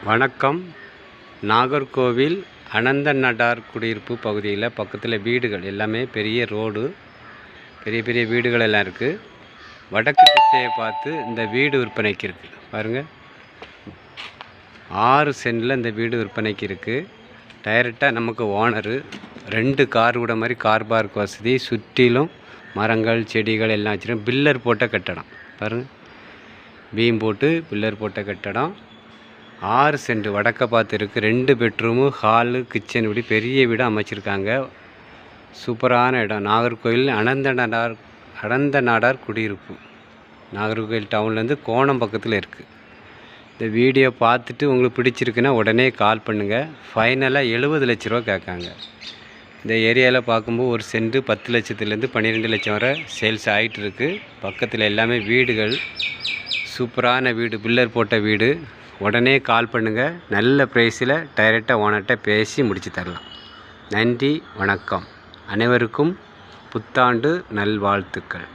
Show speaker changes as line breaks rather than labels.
வணக்கம். நாகர்கோவில் அனந்த நடார் குடியிருப்பு பகுதியில் பக்கத்தில் வீடுகள் எல்லாமே பெரிய ரோடு, பெரிய பெரிய வீடுகள் எல்லாம் இருக்குது. வடக்கு திசையை பார்த்து இந்த வீடு விற்பனைக்கு இருக்குது. பாருங்கள், 6 சென்டில் இந்த வீடு விற்பனைக்கு இருக்குது. டைரெக்டாக நமக்கு ஓனரு 2 கார் விட மாதிரி கார் பார்க் வசதி, சுற்றிலும் மரங்கள் செடிகள் எல்லாம் வச்சுருக்கோம். பில்லர் போட்ட கட்டடம் பாருங்கள், பீம் போட்டு பில்லர் போட்ட கட்டடம். 6 சென்ட் வடக்க பார்த்து இருக்குது. 2 பெட்ரூமு, ஹாலு, கிச்சன், இப்படி பெரிய வீடு அமைச்சிருக்காங்க. சூப்பரான இடம். நாகர்கோவில் அனந்த நாடார் குடியிருப்பு, நாகர்கோவில் டவுன்லேருந்து கோணம் பக்கத்தில் இருக்குது. இந்த வீடியோ பார்த்துட்டு உங்களுக்கு பிடிச்சிருக்குன்னா உடனே கால் பண்ணுங்கள். ஃபைனலாக 70 லட்ச ரூபா கேட்காங்க. இந்த ஏரியாவில் பார்க்கும்போது ஒரு சென்ட் 10 லட்சத்துலேருந்து 12 லட்சம் வரை சேல்ஸ் ஆகிட்டு இருக்குது. பக்கத்தில் எல்லாமே வீடுகள், சூப்பரான வீடு, பில்லர் போட்ட வீடு. உடனே கால் பண்ணுங்கள். நல்ல ப்ரைஸில் டைரெக்டாக ஓனர்கிட்ட பேசி முடித்து தரலாம். நன்றி, வணக்கம். அனைவருக்கும் புத்தாண்டு நல்வாழ்த்துக்கள்.